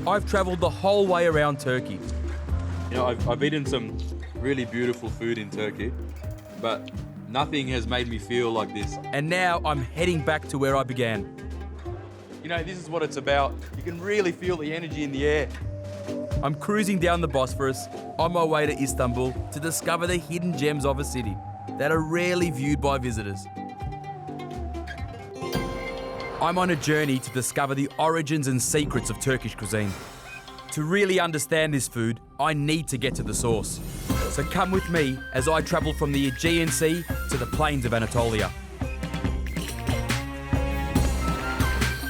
I've travelled the whole way around Turkey. You know, I've eaten some really beautiful food in Turkey, but nothing has made me feel like this. And now I'm heading back to where I began. You know, this is what it's about. You can really feel the energy in the air. I'm cruising down the Bosphorus on my way to Istanbul to discover the hidden gems of a city that are rarely viewed by visitors. I'm on a journey to discover the origins and secrets of Turkish cuisine. To really understand this food, I need to get to the source. So come with me as I travel from the Aegean Sea to the plains of Anatolia.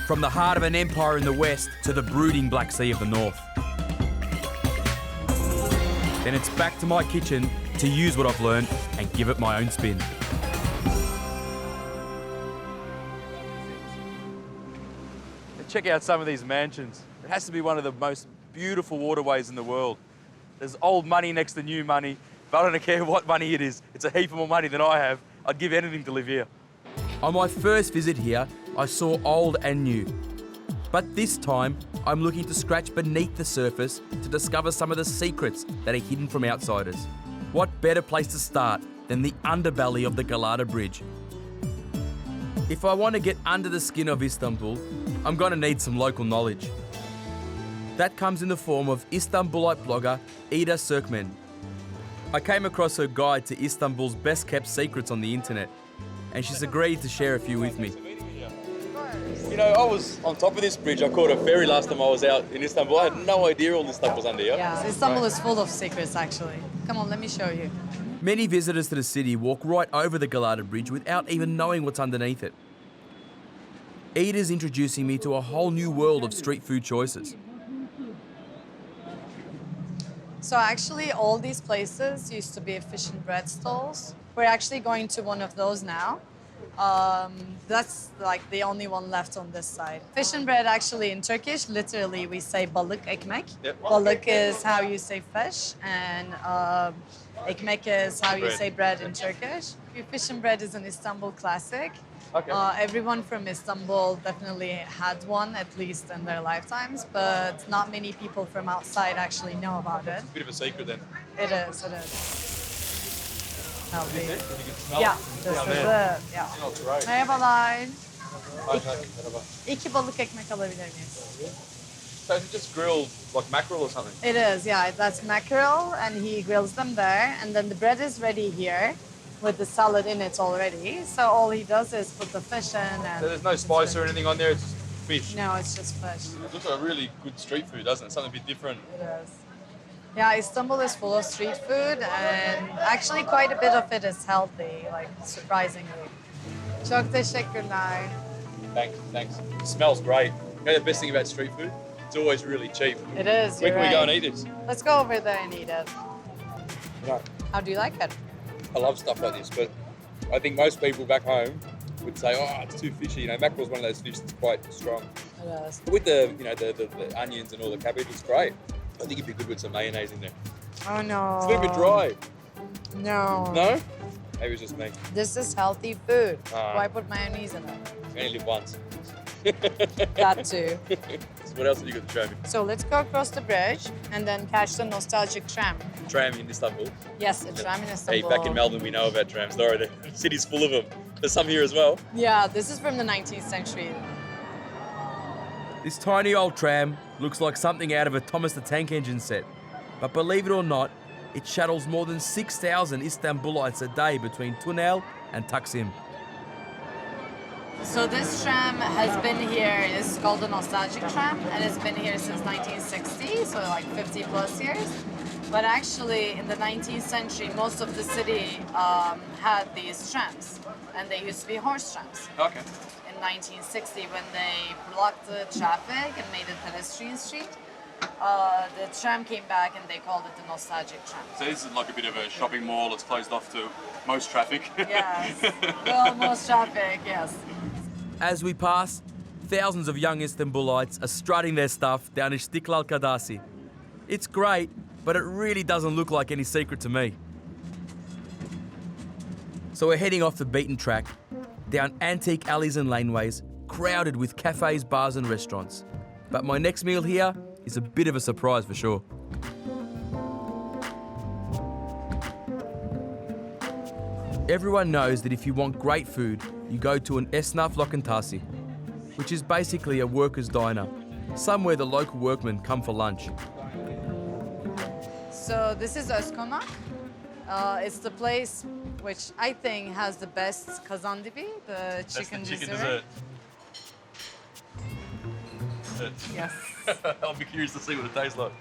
From the heart of an empire in the west to the brooding Black Sea of the north. Then it's back to my kitchen to use what I've learned and give it my own spin. Check out some of these mansions. It has to be one of the most beautiful waterways in the world. There's old money next to new money, but I don't care what money it is. It's a heap more money than I have. I'd give anything to live here. On my first visit here, I saw old and new. But this time, I'm looking to scratch beneath the surface to discover some of the secrets that are hidden from outsiders. What better place to start than the underbelly of the Galata Bridge? If I want to get under the skin of Istanbul, I'm going to need some local knowledge. That comes in the form of Istanbulite blogger Ida Sökmen. I came across her guide to Istanbul's best kept secrets on the internet, and she's agreed to share a few with me. You know, I was on top of this bridge. I caught a ferry last time I was out in Istanbul. I had no idea all this stuff was under here. Yeah, Istanbul is full of secrets, actually. Come on, let me show you. Many visitors to the city walk right over the Galata Bridge without even knowing what's underneath it. Ida's introducing me to a whole new world of street food choices. So actually, all these places used to be fish and bread stalls. We're actually going to one of those now. That's like the only one left on this side. Fish and bread, actually, in Turkish, literally we say balık ekmek. Yep. Balık is how you say fish, and ekmek is how you Bread. say bread in Turkish. Fish and bread is an Istanbul classic. Okay. Everyone from Istanbul definitely had one, at least in their lifetimes, but not many people from outside actually know about it. Bit of a secret then. It is, it is. Lovely. You can smell Yeah, it. this Down is there. it. Yeah. Smells great. Merhabalar. Merhaba. 2 balık ekmek alabilir miyiz? So is it just grilled like mackerel or something? It is, yeah. That's mackerel, and he grills them there, and then the bread is ready here with the salad in it already. So all he does is put the fish in, and So there's no spice or anything on there, it's just fish. No, it's just fish. It looks like a really good street food, doesn't it? Something a bit different. It is. Yeah, Istanbul is full of street food, and actually quite a bit of it is healthy, like surprisingly. Çok teşekkürler. Thanks. It smells great. You know the best thing about street food? It's always really cheap. It is, Where you're can we go right. and eat this? Let's go over there and eat it. No. How do you like it? I love stuff like this, but I think most people back home would say, oh, it's too fishy. You know, mackerel's one of those fish that's quite strong. It is. With the, you know, the onions and all the cabbage, it's great. I think it'd be good with some mayonnaise in there. Oh no. It's a little bit dry. No. No? Maybe it's just me. This is healthy food. Ah. Why put mayonnaise in it? I only live once. That too. So what else have you got to show me? So let's go across the bridge and then catch the nostalgic tram. Tram in Istanbul. Yes, a tram in Hey, Istanbul. back in Melbourne, we know about trams. The city's full of them. There's some here as well. Yeah, this is from the 19th century. This tiny old tram looks like something out of a Thomas the Tank Engine set. But believe it or not, it shuttles more than 6,000 Istanbulites a day between Tunel and Taksim. So this tram has been here, it's called the nostalgic tram, and it's been here since 1960, so like 50 plus years. But actually, in the 19th century, most of the city had these trams, and they used to be horse trams. Okay. In 1960, when they blocked the traffic and made it pedestrian street, the tram came back and they called it the nostalgic tram. So this is like a bit of a shopping mall that's closed off to most traffic. Yes, well, most traffic, yes. As we pass, thousands of young Istanbulites are strutting their stuff down İstiklal Caddesi. It's great, but it really doesn't look like any secret to me. So we're heading off the beaten track, down antique alleys and laneways, crowded with cafes, bars and restaurants. But my next meal here is a bit of a surprise for sure. Everyone knows that if you want great food, you go to an esnaf lokantasi, which is basically a workers' diner, somewhere the local workmen come for lunch. So this is Özkonak. It's the place which I think has the best Kazandibi, the chicken dessert. Yes. I'll be curious to see what it tastes like.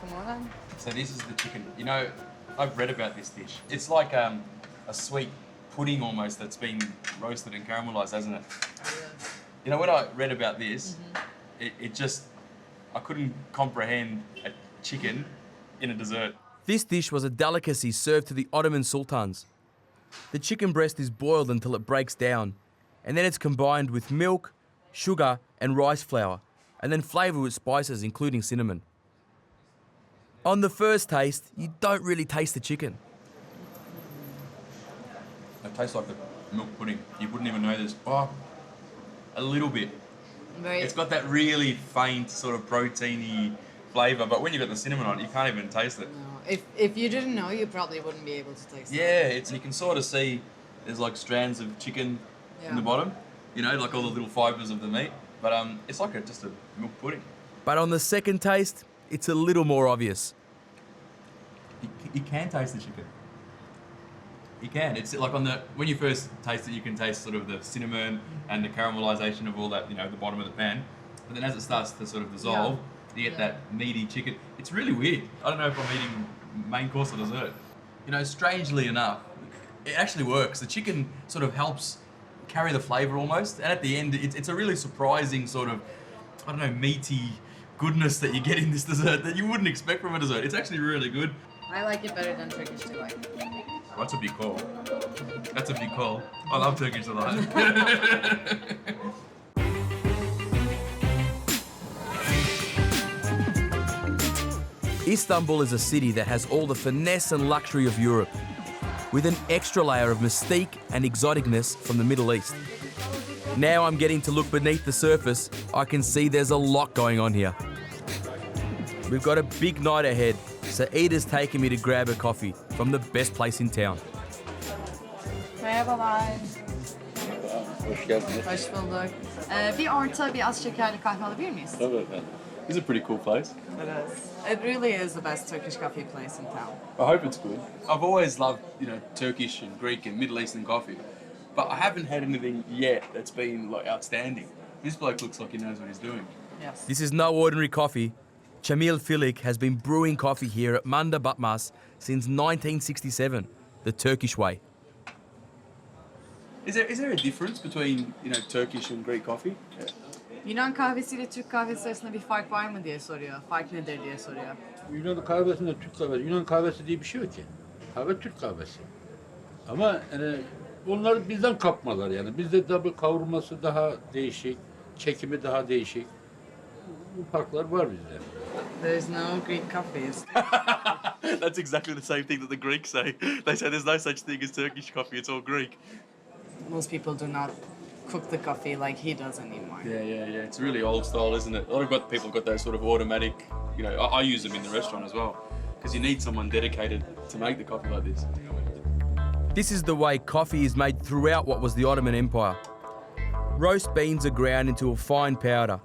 Come on then. So this is the chicken. You know, I've read about this dish. It's like a sweet pudding almost that's been roasted and caramelised, hasn't it? You know, when I read about this, it just, I couldn't comprehend a chicken in a dessert. This dish was a delicacy served to the Ottoman sultans. The chicken breast is boiled until it breaks down, and then it's combined with milk, sugar and rice flour, and then flavoured with spices including cinnamon. On the first taste, you don't really taste the chicken. It tastes like the milk pudding. You wouldn't even know this. Oh, a little bit. It's got that really faint sort of proteiny flavour, but when you've got the cinnamon on it, you can't even taste it. No. If you didn't know, you probably wouldn't be able to taste it. Yeah, you can sort of see there's like strands of chicken in the bottom, you know, like all the little fibres of the meat, but it's like just a milk pudding. But on the second taste, it's a little more obvious. You can taste the chicken. You can. It's like when you first taste it, you can taste sort of the cinnamon and the caramelisation of all that, you know, the bottom of the pan. But then as it starts to sort of dissolve, you get that meaty chicken. It's really weird. I don't know if I'm eating main course or dessert. You know, strangely enough, it actually works. The chicken sort of helps carry the flavour almost. And at the end, it's a really surprising sort of, I don't know, meaty goodness that you get in this dessert that you wouldn't expect from a dessert. It's actually really good. I like it better than Turkish delight. That's a big call. That's a big call. I love Turkish delight. Istanbul is a city that has all the finesse and luxury of Europe, with an extra layer of mystique and exoticness from the Middle East. Now I'm getting to look beneath the surface, I can see there's a lot going on here. We've got a big night ahead, so Ida's taking me to grab a coffee from the best place in town. Merhabalar. Hoş geldiniz. Hoş bulduk. Bir orta, bir az şekerli kahve alabilir miyiz? Tabii efendim. This is a pretty cool place. It is. It really is the best Turkish coffee place in town. I hope it's good. I've always loved, you know, Turkish and Greek and Middle Eastern coffee, but I haven't had anything yet that's been like outstanding. This bloke looks like he knows what he's doing. Yes. This is no ordinary coffee. Cemil Filik has been brewing coffee here at Mandabatmaz since 1967, the Turkish way. Is there a difference between, you know, Turkish and Greek coffee? Yeah. Yunan kahvesiyle Türk kahvesi arasında bir fark var mı diye soruyor. Fark nedir diye soruyor. Yunan kahvesinde Türk kahvesi. Yunan kahvesi diye bir şey yok ki. Kahve Türk kahvesi. Ama yani onlar bizden kapmalar yani. Bizde tabii kavurması daha değişik, çekimi daha değişik. Bu farklar var bizde. There's no Greek coffees. That's exactly the same thing that the Greeks say. They say there's no such thing as Turkish coffee, it's all Greek. Most people do not cook the coffee like he does anymore. Yeah. It's really old style, isn't it? A lot of people got those sort of automatic, you know, I use them in the restaurant as well, because you need someone dedicated to make the coffee like this. This is the way coffee is made throughout what was the Ottoman Empire. Roast beans are ground into a fine powder,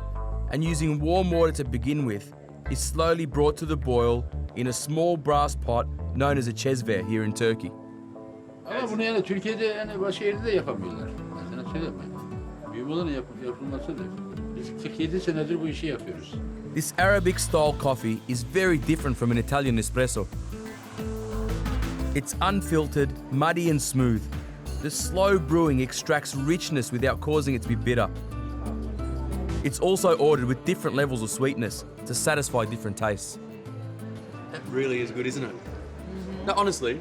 and using warm water to begin with, is slowly brought to the boil in a small brass pot known as a cezve here in Turkey. Ama bunu yani Türkiye'de yani başka yerde de yapamıyorlar. Ben sana söyleyeyim. Büyük olan yapılmasıdır. Biz 47 senedir bu işi yapıyoruz. This Arabic style coffee is very different from an Italian espresso. It's unfiltered, muddy and smooth. The slow brewing extracts richness without causing it to be bitter. It's also ordered with different levels of sweetness to satisfy different tastes. That really is good, isn't it? No, honestly,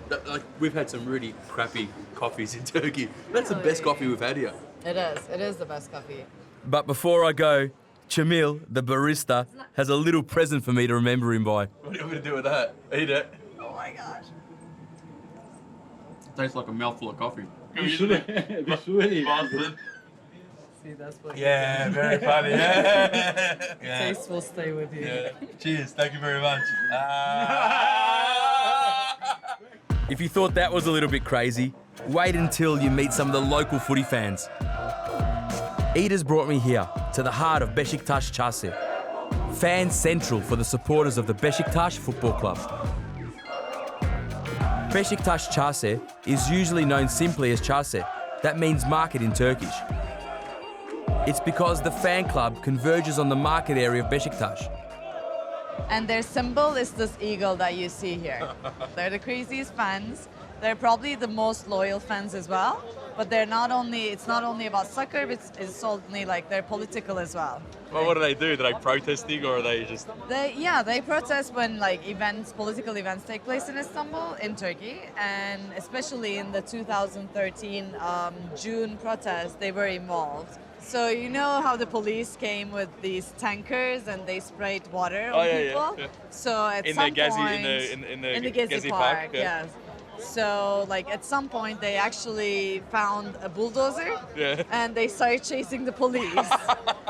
we've had some really crappy coffees in Turkey. That's the best coffee we've had here. It is. It is the best coffee. But before I go, Cemil, the barista, has a little present for me to remember him by. What are you going to do with that? Eat it. Oh my gosh. It tastes like a mouthful of coffee. Bir su vereyim. See, that's what Yeah, very funny. Yeah. taste will stay with you. Yeah. Cheers. Thank you very much. If you thought that was a little bit crazy, wait until you meet some of the local footy fans. Eda's brought me here, to the heart of Beşiktaş Chase, fan central for the supporters of the Beşiktaş Football Club. Beşiktaş Chase is usually known simply as Chase. That means market in Turkish. It's because the fan club converges on the market area of Beşiktaş. And their symbol is this eagle that you see here. They're the craziest fans. They're probably the most loyal fans as well. But it's not only about soccer, but it's only like they're political as well. Well, what do they do? Do they protesting or are they just... They protest when like political events take place in Istanbul, in Turkey, and especially in the 2013 June protest, they were involved. So you know how the police came with these tankers and they sprayed water on people? Yeah. So at In some the Gezi, point, in the Gezi Gezi Park, Park, yes. So like at some point they actually found a bulldozer and they started chasing the police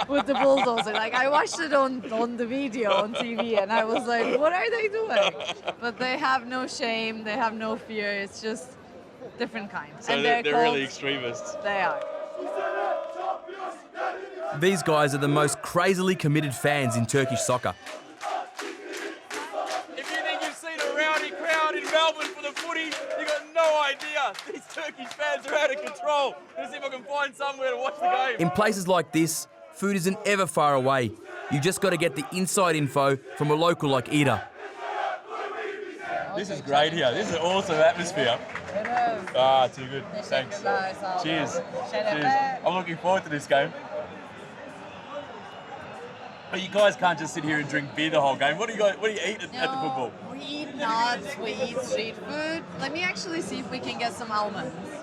with the bulldozer. Like I watched it on the video on TV and I was like, what are they doing? But they have no shame, they have no fear. It's just different kinds. So and they're called, really extremists. They are. These guys are the most crazily committed fans in Turkish soccer. If you think you've seen a rowdy crowd in Melbourne for the footy, you got no idea. These Turkish fans are out of control. Let's see if I can find somewhere to watch the game. In places like this, food isn't ever far away. You just got to get the inside info from a local like Ida. This is great here. This is an awesome atmosphere. It is. Ah, too good. Thanks. Teşekkürler. Cheers. Cheers. I'm looking forward to this game. But you guys can't just sit here and drink beer the whole game. What do you eat at the football? We eat nuts, we eat street food. Let me actually see if we can get some almonds. They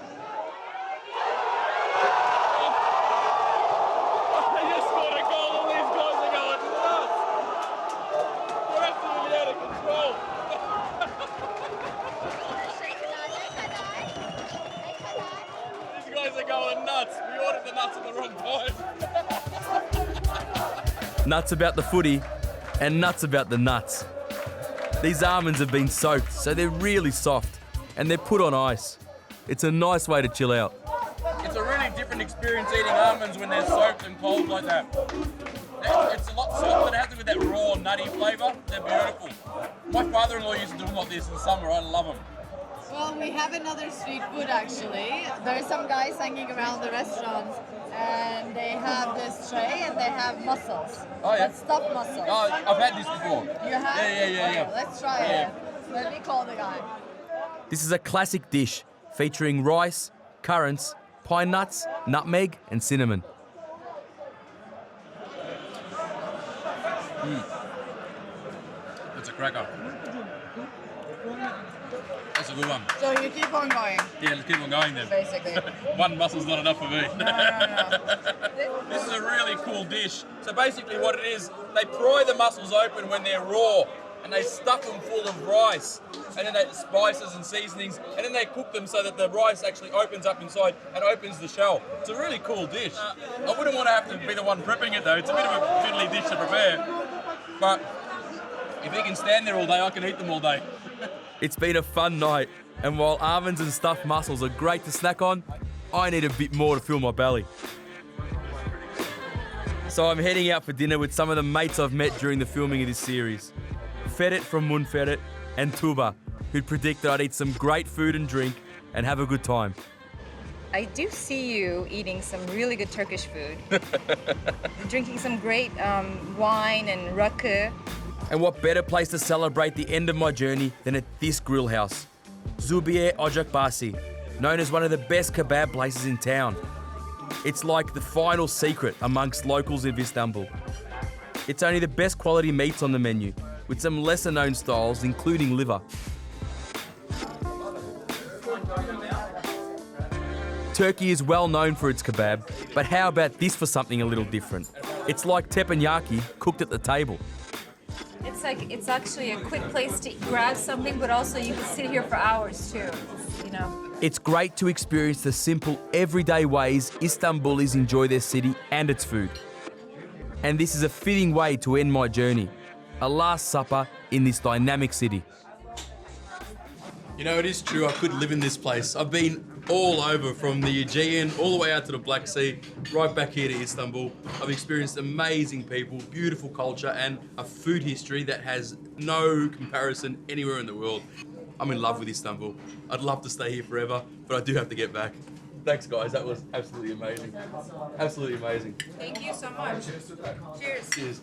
just scored a goal. All these guys are going nuts. They're absolutely out of control. These guys are going nuts. We ordered the nuts at the wrong time. Nuts about the footy and nuts about the nuts. These almonds have been soaked, so they're really soft and they're put on ice. It's a nice way to chill out. It's a really different experience eating almonds when they're soaked and cold like that. It's a lot softer, it has to be that raw, nutty flavour. They're beautiful. My father-in-law used to do them like this in summer. I love them. Well, we have another street food actually. There are some guys hanging around the restaurants and they have this tray and they have mussels. Oh, yeah. That's stuffed mussels. Oh, I've had this before. You have? Yeah. Okay, let's try it. Let me call the guy. This is a classic dish featuring rice, currants, pine nuts, nutmeg and cinnamon. It's a cracker. That's a good one. So you keep on going, Yeah, let's keep on going then. basically. One muscle's not enough for me. No. This is a really cool dish. So basically what it is, they pry the mussels open when they're raw and they stuff them full of rice and then they spices and seasonings and then they cook them so that the rice actually opens up inside and opens the shell. It's a really cool dish. I wouldn't want to have to be the one prepping it though. It's a bit of a fiddly dish to prepare. But if you can stand there all day, I can eat them all day. It's been a fun night, and while almonds and stuffed mussels are great to snack on, I need a bit more to fill my belly. So I'm heading out for dinner with some of the mates I've met during the filming of this series. Ferit from Munferit and Tuba, who'd predicted I'd eat some great food and drink and have a good time. I do see you eating some really good Turkish food. Drinking some great wine and rakı. And what better place to celebrate the end of my journey than at this grill house, Zubiye Ocakbasi, known as one of the best kebab places in town. It's like the final secret amongst locals of Istanbul. It's only the best quality meats on the menu, with some lesser known styles including liver. Turkey is well known for its kebab, but how about this for something a little different? It's like teppanyaki cooked at the table. It's actually a quick place to grab something, but also you can sit here for hours too. You know. It's great to experience the simple, everyday ways Istanbulis enjoy their city and its food. And this is a fitting way to end my journey, a last supper in this dynamic city. You know, it is true, I could live in this place. I've been all over, from the Aegean all the way out to the Black Sea, right back here to Istanbul. I've experienced amazing people, beautiful culture, and a food history that has no comparison anywhere in the world. I'm in love with Istanbul. I'd love to stay here forever, but I do have to get back. Thanks, guys. That was absolutely amazing. Absolutely amazing. Thank you so much. Cheers. Cheers.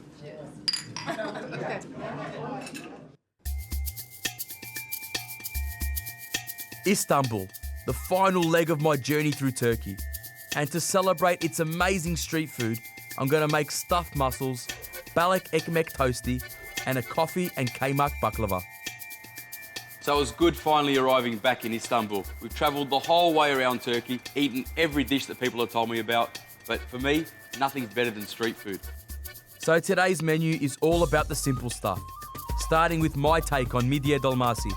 Istanbul, the final leg of my journey through Turkey. And to celebrate its amazing street food, I'm going to make stuffed mussels, balak ekmek toasty, and a coffee and Kaymak baklava. So it was good finally arriving back in Istanbul. We've travelled the whole way around Turkey, eaten every dish that people have told me about, but for me, nothing's better than street food. So today's menu is all about the simple stuff, starting with my take on midye dolmasi,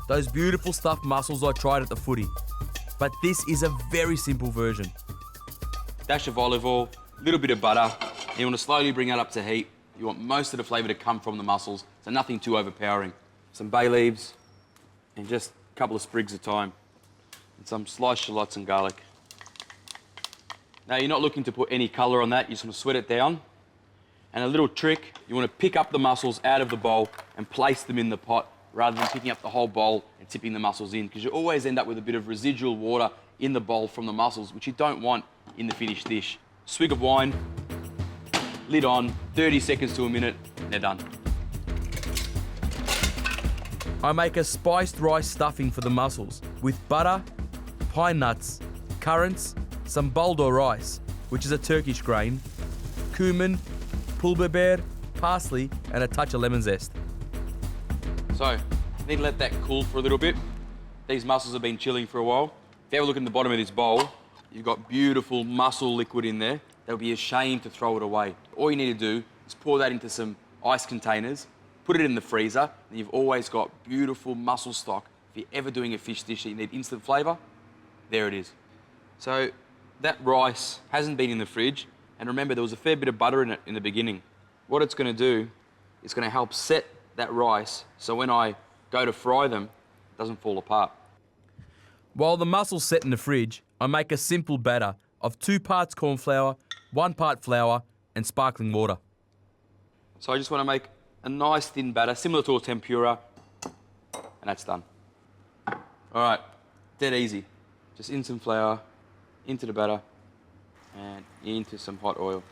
those beautiful stuffed mussels I tried at the footy. But this is a very simple version. Dash of olive oil, a little bit of butter, and you want to slowly bring that up to heat. You want most of the flavour to come from the mussels, so nothing too overpowering. Some bay leaves, and just a couple of sprigs of thyme, and some sliced shallots and garlic. Now, you're not looking to put any colour on that, you just want to sweat it down. And a little trick, you want to pick up the mussels out of the bowl and place them in the pot rather than picking up the whole bowl and tipping the mussels in, because you always end up with a bit of residual water in the bowl from the mussels, which you don't want in the finished dish. Swig of wine, lid on, 30 seconds to a minute, and they're done. I make a spiced rice stuffing for the mussels with butter, pine nuts, currants, some baldo rice, which is a Turkish grain, cumin, pul biber, parsley, and a touch of lemon zest. So, need to let that cool for a little bit. These mussels have been chilling for a while. If you have a look in the bottom of this bowl, you've got beautiful mussel liquid in there. They'll be ashamed to throw it away. All you need to do is pour that into some ice containers, put it in the freezer, and you've always got beautiful mussel stock. If you're ever doing a fish dish that you need instant flavour, there it is. So that rice hasn't been in the fridge, and remember there was a fair bit of butter in it in the beginning. What it's going to do is going to help set that rice so when I go to fry them, it doesn't fall apart. While the mussels set in the fridge, I make a simple batter of 2 parts corn flour, 1 part flour, and sparkling water. So I just want to make a nice thin batter, similar to a tempura, and that's done. All right, dead easy. Just in some flour, into the batter, and into some hot oil.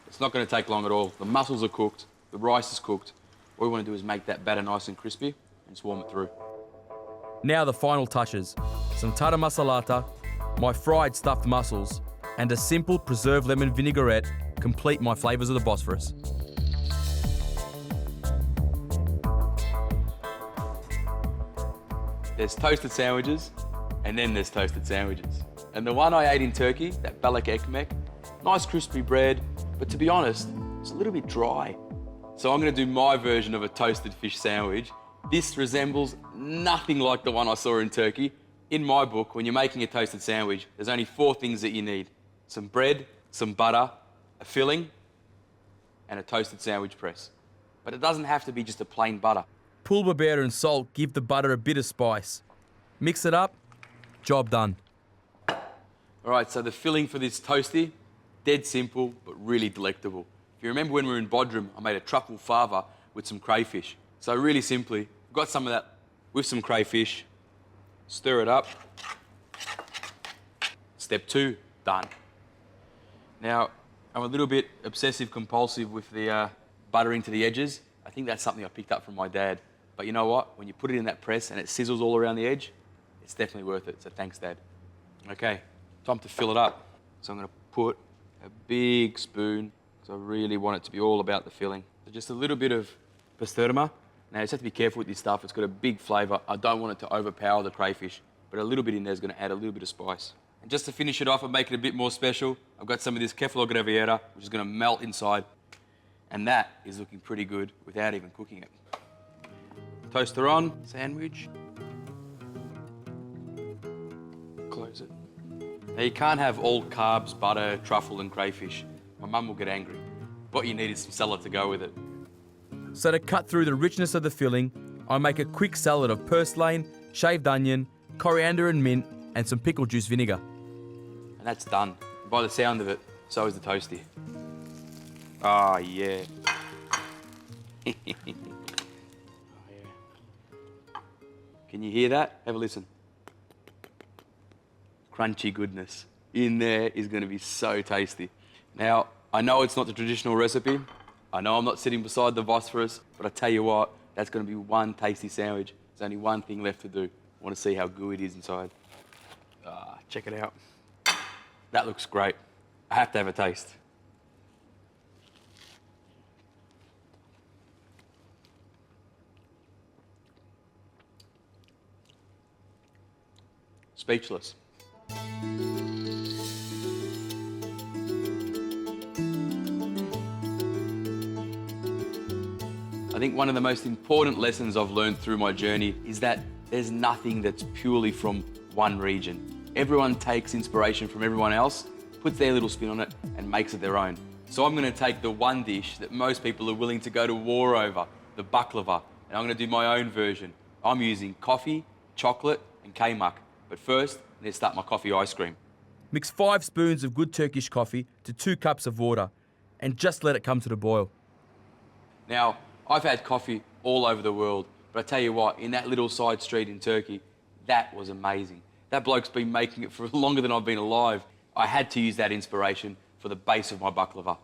It's not going to take long at all. The mussels are cooked, the rice is cooked. All we want to do is make that batter nice and crispy and swarm it through. Now the final touches. Some tara masalata, my fried stuffed mussels, and a simple preserved lemon vinaigrette complete my flavours of the Bosphorus. There's toasted sandwiches, and then there's toasted sandwiches. And the one I ate in Turkey, that balak ekmek, nice crispy bread, but to be honest, it's a little bit dry. So I'm going to do my version of a toasted fish sandwich. This resembles nothing like the one I saw in Turkey. In my book, when you're making a toasted sandwich, there's only 4 things that you need. Some bread, some butter, a filling, and a toasted sandwich press. But it doesn't have to be just a plain butter. Pul biber and salt give the butter a bit of spice. Mix it up, job done. All right, so the filling for this toasty, dead simple, but really delectable. If you remember when we were in Bodrum, I made a truffle fava with some crayfish. So really simply, got some of that with some crayfish, stir it up. Step 2, done. Now, I'm a little bit obsessive compulsive with the buttering to the edges. I think that's something I picked up from my dad. But you know what? When you put it in that press and it sizzles all around the edge, it's definitely worth it. So thanks, Dad. Okay, time to fill it up. So I'm going to put a big spoon, because I really want it to be all about the filling. So just a little bit of pastrma. Now, you just have to be careful with this stuff. It's got a big flavour. I don't want it to overpower the crayfish, but a little bit in there is going to add a little bit of spice. And just to finish it off and make it a bit more special, I've got some of this kefalo graviera, which is going to melt inside. And that is looking pretty good without even cooking it. Toaster on, sandwich. Now you can't have all carbs, butter, truffle and crayfish. My mum will get angry. What you need is some salad to go with it. So to cut through the richness of the filling, I make a quick salad of purslane, shaved onion, coriander and mint, and some pickle juice vinegar. And that's done. By the sound of it, so is the toasty. Ah, yeah. Oh, yeah. Can you hear that? Have a listen. Crunchy goodness. In there is going to be so tasty. Now, I know it's not the traditional recipe. I know I'm not sitting beside the Bosphorus, but I tell you what, that's going to be one tasty sandwich. There's only one thing left to do. I want to see how gooey it is inside. Ah, check it out. That looks great. I have to have a taste. Speechless. I think one of the most important lessons I've learned through my journey is that there's nothing that's purely from one region. Everyone takes inspiration from everyone else, puts their little spin on it, and makes it their own. So I'm going to take the one dish that most people are willing to go to war over, the baklava, and I'm going to do my own version. I'm using coffee, chocolate, and Kaymak. But first, I need to start my coffee ice cream. Mix 5 spoons of good Turkish coffee to 2 cups of water, and just let it come to the boil. Now, I've had coffee all over the world, but I tell you what, in that little side street in Turkey, that was amazing. That bloke's been making it for longer than I've been alive. I had to use that inspiration for the base of my baklava.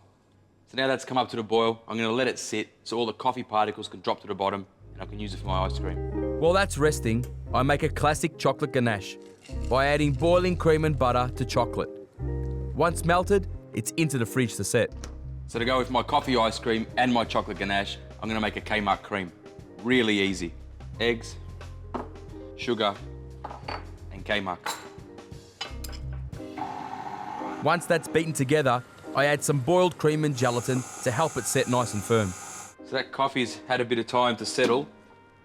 So now that's come up to the boil, I'm going to let it sit so all the coffee particles can drop to the bottom and I can use it for my ice cream. While that's resting, I make a classic chocolate ganache by adding boiling cream and butter to chocolate. Once melted, it's into the fridge to set. So to go with my coffee ice cream and my chocolate ganache, I'm going to make a Kaymak cream. Really easy. Eggs, sugar, and Kaymak. Once that's beaten together, I add some boiled cream and gelatin to help it set nice and firm. So that coffee's had a bit of time to settle,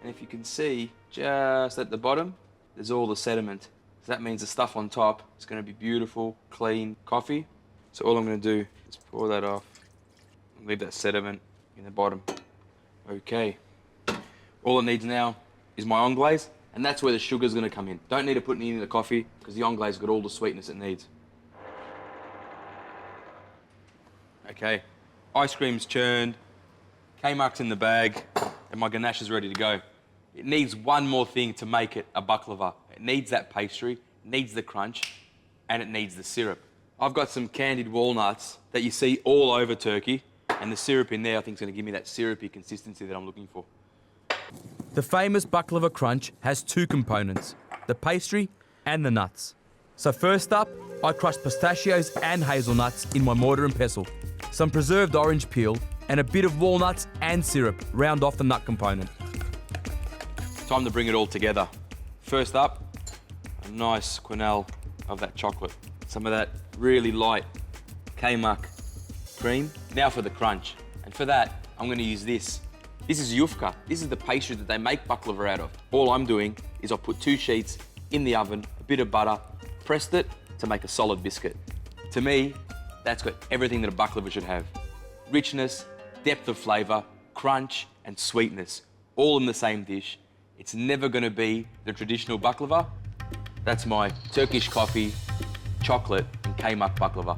and if you can see, just at the bottom, there's all the sediment. So that means the stuff on top is going to be beautiful, clean coffee. So all I'm going to do is pour that off and leave that sediment in the bottom. Okay. All it needs now is my anglaise, and that's where the sugar's going to come in. Don't need to put any in the coffee because the anglaise got all the sweetness it needs. Okay, ice cream's churned, Kaymak's in the bag, and my ganache is ready to go. It needs one more thing to make it a baklava. It needs that pastry, it needs the crunch, and it needs the syrup. I've got some candied walnuts that you see all over Turkey, and the syrup in there I think is going to give me that syrupy consistency that I'm looking for. The famous baklava crunch has 2 components, the pastry and the nuts. So first up, I crushed pistachios and hazelnuts in my mortar and pestle, some preserved orange peel, and a bit of walnuts and syrup round off the nut component. Time to bring it all together. First up, a nice quenelle of that chocolate. Some of that really light Kaymak cream. Now for the crunch. And for that, I'm going to use this. This is yufka. This is the pastry that they make baklava out of. All I'm doing is I'll put 2 sheets in the oven, a bit of butter, pressed it to make a solid biscuit. To me, that's got everything that a baklava should have. Richness, depth of flavour, crunch and sweetness, all in the same dish. It's never going to be the traditional baklava. That's my Turkish coffee, chocolate and Kaymak baklava.